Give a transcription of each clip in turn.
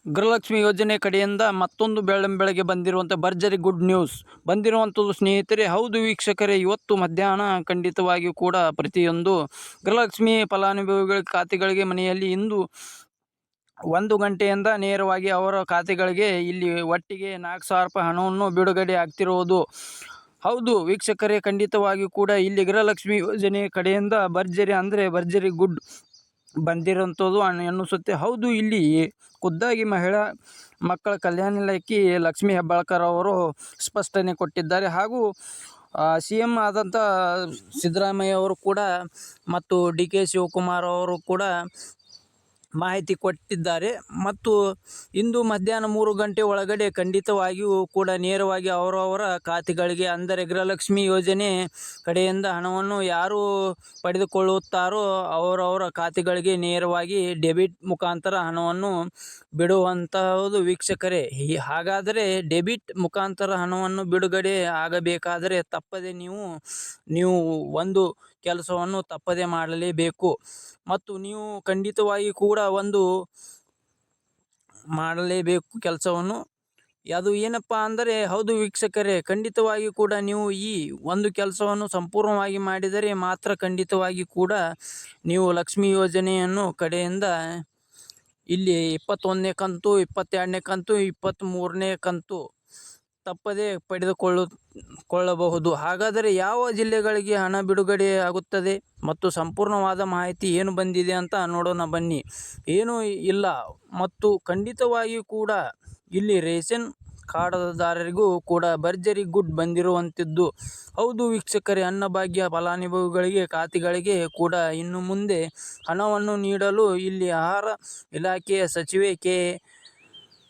ಗೃಹಲಕ್ಷ್ಮಿ ಯೋಜನೆ ಕಡೆಯಿಂದ ಮತ್ತೊಂದು ಬೆಳಗ್ಗೆ ಬಂದಿರುವಂಥ ಭರ್ಜರಿ ಗುಡ್ ನ್ಯೂಸ್ ಬಂದಿರುವಂಥದ್ದು ಸ್ನೇಹಿತರೆ. ಹೌದು ವೀಕ್ಷಕರೇ, ಇವತ್ತು ಮಧ್ಯಾಹ್ನ ಖಂಡಿತವಾಗಿಯೂ ಕೂಡ ಪ್ರತಿಯೊಂದು ಗೃಹಲಕ್ಷ್ಮಿ ಫಲಾನುಭವಿಗಳ ಖಾತೆಗಳಿಗೆ ಮನೆಯಲ್ಲಿ ಇಂದು 1 ಗಂಟೆಯಿಂದ ನೇರವಾಗಿ ಅವರ ಖಾತೆಗಳಿಗೆ ಇಲ್ಲಿ ಒಟ್ಟಿಗೆ 4,000 ರೂಪಾಯಿ ಹಣವನ್ನು ಬಿಡುಗಡೆ ಆಗ್ತಿರುವುದು. ಹೌದು ವೀಕ್ಷಕರೇ, ಖಂಡಿತವಾಗಿಯೂ ಕೂಡ ಇಲ್ಲಿ ಗೃಹಲಕ್ಷ್ಮಿ ಯೋಜನೆ ಕಡೆಯಿಂದ ಭರ್ಜರಿ ಅಂದರೆ ಭರ್ಜರಿ ಗುಡ್ ಬಂದಿರೋಂಥದ್ದು ಅನ್ನಿಸುತ್ತೆ. ಹೌದು, ಇಲ್ಲಿ ಖುದ್ದಾಗಿ ಮಹಿಳಾ ಮಕ್ಕಳ ಕಲ್ಯಾಣ ಇಲಾಖೆ ಲಕ್ಷ್ಮೀ ಹೆಬ್ಬಾಳ್ಕರ್ ಅವರು ಸ್ಪಷ್ಟನೆ ಕೊಟ್ಟಿದ್ದಾರೆ. ಹಾಗೂ CM ಆದಂಥ ಸಿದ್ದರಾಮಯ್ಯ ಅವರು ಕೂಡ ಮತ್ತು DK ಶಿವಕುಮಾರ್ ಅವರು ಕೂಡ ಮಾಹಿತಿ ಕೊಟ್ಟಿದ್ದಾರೆ. ಮತ್ತು ಇಂದು ಮಧ್ಯಾಹ್ನ 3 ಗಂಟೆ ಒಳಗಡೆ ಖಂಡಿತವಾಗಿಯೂ ಕೂಡ ನೇರವಾಗಿ ಅವರವರ ಖಾತೆಗಳಿಗೆ, ಅಂದರೆ ಗೃಹಲಕ್ಷ್ಮಿ ಯೋಜನೆ ಕಡೆಯಿಂದ ಹಣವನ್ನು ಯಾರು ಪಡೆದುಕೊಳ್ಳುತ್ತಾರೋ ಅವರವರ ಖಾತೆಗಳಿಗೆ ನೇರವಾಗಿ ಡೆಬಿಟ್ ಮುಖಾಂತರ ಹಣವನ್ನು ಬಿಡುವಂತಹದ್ದು ವೀಕ್ಷಕರೇ. ಹಾಗಾದರೆ ಡೆಬಿಟ್ ಮುಖಾಂತರ ಹಣವನ್ನು ಬಿಡುಗಡೆ ಆಗಬೇಕಾದರೆ ತಪ್ಪದೆ ನೀವು ಒಂದು ಕೆಲಸವನ್ನು ತಪ್ಪದೆ ಮಾಡಲೇಬೇಕು. ಮತ್ತು ನೀವು ಖಂಡಿತವಾಗಿ ಕೂಡ ಒಂದು ಮಾಡಲೇಬೇಕು ಕೆಲಸವನ್ನು. ಅದು ಏನಪ್ಪ ಅಂದರೆ, ಹೌದು ವೀಕ್ಷಕರೇ, ಖಂಡಿತವಾಗಿ ಕೂಡ ನೀವು ಈ ಒಂದು ಕೆಲಸವನ್ನು ಸಂಪೂರ್ಣವಾಗಿ ಮಾಡಿದರೆ ಮಾತ್ರ ಖಂಡಿತವಾಗಿ ಕೂಡ ನೀವು ಲಕ್ಷ್ಮಿ ಯೋಜನೆಯನ್ನು ಕಡೆಯಿಂದ ಇಲ್ಲಿ 21ನೇ ಕಂತು, 22ನೇ ಕಂತು, 23ನೇ ಕಂತು ತಪ್ಪದೆ ಪಡೆದುಕೊಳ್ಳಬಹುದು. ಹಾಗಾದರೆ ಯಾವ ಜಿಲ್ಲೆಗಳಿಗೆ ಹಣ ಬಿಡುಗಡೆ ಆಗುತ್ತದೆ ಮತ್ತು ಸಂಪೂರ್ಣವಾದ ಮಾಹಿತಿ ಏನು ಬಂದಿದೆ ಅಂತ ನೋಡೋಣ ಬನ್ನಿ. ಏನೂ ಇಲ್ಲ. ಮತ್ತು ಖಂಡಿತವಾಗಿಯೂ ಕೂಡ ಇಲ್ಲಿ ರೇಷನ್ ಕಾರ್ಡ್ದಾರರಿಗೂ ಕೂಡ ಭರ್ಜರಿ ಗುಡ್ ಬಂದಿರುವಂಥದ್ದು. ಹೌದು ವೀಕ್ಷಕರೇ, ಅನ್ನಭಾಗ್ಯ ಫಲಾನುಭವಿಗಳಿಗೆ ಖಾತೆಗಳಿಗೆ ಕೂಡ ಇನ್ನು ಮುಂದೆ ಹಣವನ್ನು ನೀಡಲು ಇಲ್ಲಿ ಆಹಾರ ಇಲಾಖೆಯ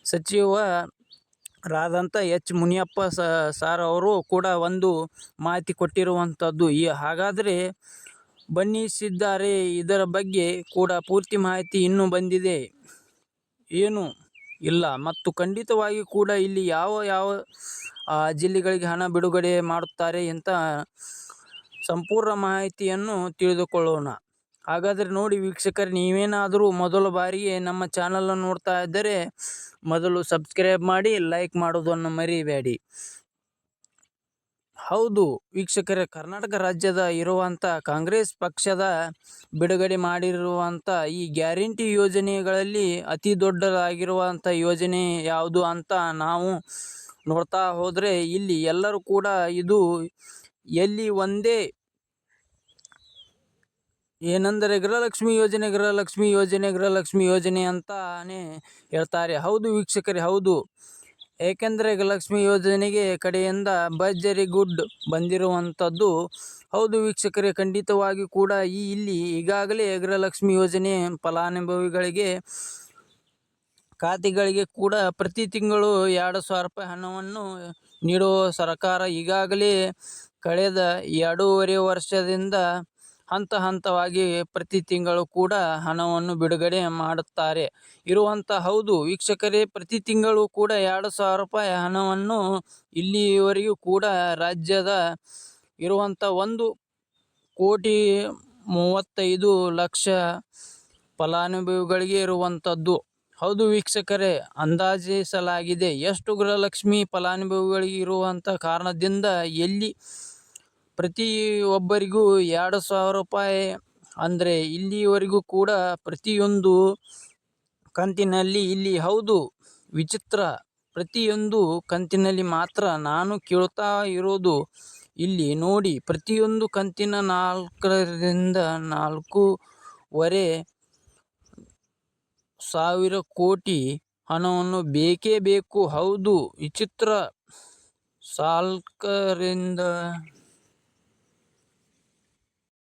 ಸಚಿವರಾದಂಥ H. ಮುನಿಯಪ್ಪ ಸಾರ್ ಅವರು ಕೂಡ ಒಂದು ಮಾಹಿತಿ ಕೊಟ್ಟಿರುವಂಥದ್ದು. ಹಾಗಾದರೆ ಬಣ್ಣಿಸಿದ್ದಾರೆ. ಇದರ ಬಗ್ಗೆ ಕೂಡ ಪೂರ್ತಿ ಮಾಹಿತಿ ಇನ್ನೂ ಬಂದಿದೆ ಏನೂ ಇಲ್ಲ. ಮತ್ತು ಖಂಡಿತವಾಗಿ ಕೂಡ ಇಲ್ಲಿ ಯಾವ ಜಿಲ್ಲೆಗಳಿಗೆ ಹಣ ಬಿಡುಗಡೆ ಮಾಡುತ್ತಾರೆ ಅಂತ ಸಂಪೂರ್ಣ ಮಾಹಿತಿಯನ್ನು ತಿಳಿದುಕೊಳ್ಳೋಣ. ಹಾಗಾದರೆ ನೋಡಿ ವೀಕ್ಷಕರೇ, ನೀವೇನಾದರೂ ಮೊದಲ ಬಾರಿಗೆ ನಮ್ಮ ಚಾನಲನ್ನು ನೋಡ್ತಾ ಇದ್ದರೆ ಮೊದಲು ಸಬ್ಸ್ಕ್ರೈಬ್ ಮಾಡಿ, ಲೈಕ್ ಮಾಡೋದನ್ನು ಮರಿಬೇಡಿ. ಹೌದು ವೀಕ್ಷಕರೇ, ಕರ್ನಾಟಕ ರಾಜ್ಯದ ಇರುವಂಥ ಕಾಂಗ್ರೆಸ್ ಪಕ್ಷದ ಬಿಡುಗಡೆ ಮಾಡಿರುವಂಥ ಈ ಗ್ಯಾರಂಟಿ ಯೋಜನೆಗಳಲ್ಲಿ ಅತಿ ದೊಡ್ಡದಾಗಿರುವಂಥ ಯೋಜನೆ ಯಾವುದು ಅಂತ ನಾವು ನೋಡ್ತಾ ಹೋದರೆ ಇಲ್ಲಿ ಎಲ್ಲರೂ ಕೂಡ ಇದು ಎಲ್ಲಿ ಒಂದೇ ಏನೆಂದರೆ ಗೃಹಲಕ್ಷ್ಮಿ ಯೋಜನೆ ಅಂತಾನೆ ಹೇಳ್ತಾರೆ. ಹೌದು ವೀಕ್ಷಕರೇ, ಹೌದು. ಏಕೆಂದರೆ ಗೃಹಲಕ್ಷ್ಮಿ ಯೋಜನೆಗೆ ಕಡೆಯಿಂದ ಭರ್ಜರಿ ಗುಡ್ ಬಂದಿರುವಂಥದ್ದು. ಹೌದು ವೀಕ್ಷಕರೇ, ಖಂಡಿತವಾಗಿ ಕೂಡ ಇಲ್ಲಿ ಈಗಾಗಲೇ ಗೃಹಲಕ್ಷ್ಮಿ ಯೋಜನೆ ಫಲಾನುಭವಿಗಳಿಗೆ ಖಾತೆಗಳಿಗೆ ಕೂಡ ಪ್ರತಿ ತಿಂಗಳು 2,000 ರೂಪಾಯಿ ಹಣವನ್ನು ನೀಡುವ ಸರ್ಕಾರ ಈಗಾಗಲೇ ಕಳೆದ 2.5 ವರ್ಷದಿಂದ ಹಂತವಾಗಿ ಪ್ರತಿ ತಿಂಗಳು ಕೂಡ ಹಣವನ್ನು ಬಿಡುಗಡೆ ಮಾಡುತ್ತಾರೆ ಇರುವಂಥ. ಹೌದು ವೀಕ್ಷಕರೇ, ಪ್ರತಿ ತಿಂಗಳು ಕೂಡ 2,000 ರೂಪಾಯಿ ಹಣವನ್ನು ಇಲ್ಲಿಯವರೆಗೂ ಕೂಡ ರಾಜ್ಯದ ಇರುವಂಥ 1,35,00,000 ಫಲಾನುಭವಿಗಳಿಗೆ ಇರುವಂಥದ್ದು. ಹೌದು ವೀಕ್ಷಕರೇ, ಅಂದಾಜಿಸಲಾಗಿದೆ ಎಷ್ಟು ಗೃಹಲಕ್ಷ್ಮಿ ಫಲಾನುಭವಿಗಳಿಗೆ ಇರುವಂಥ ಕಾರಣದಿಂದ ಎಲ್ಲಿ ಪ್ರತಿಯೊಬ್ಬರಿಗೂ 2,000 ರೂಪಾಯಿ ಅಂದರೆ ಇಲ್ಲಿಯವರೆಗೂ ಕೂಡ ಪ್ರತಿಯೊಂದು ಕಂತಿನಲ್ಲಿ ಇಲ್ಲಿ. ಹೌದು ವಿಚಿತ್ರ, ಪ್ರತಿಯೊಂದು ಕಂತಿನಲ್ಲಿ ಮಾತ್ರ ನಾನು ಕೇಳ್ತಾ ಇರೋದು ಇಲ್ಲಿ ನೋಡಿ, ಪ್ರತಿಯೊಂದು ಕಂತಿನ 4ರಿಂದ 4.5 ಸಾವಿರ ಕೋಟಿ ಹಣವನ್ನು ಬೇಕೇ ಬೇಕು. ಹೌದು ವಿಚಿತ್ರ, 4ರಿಂದ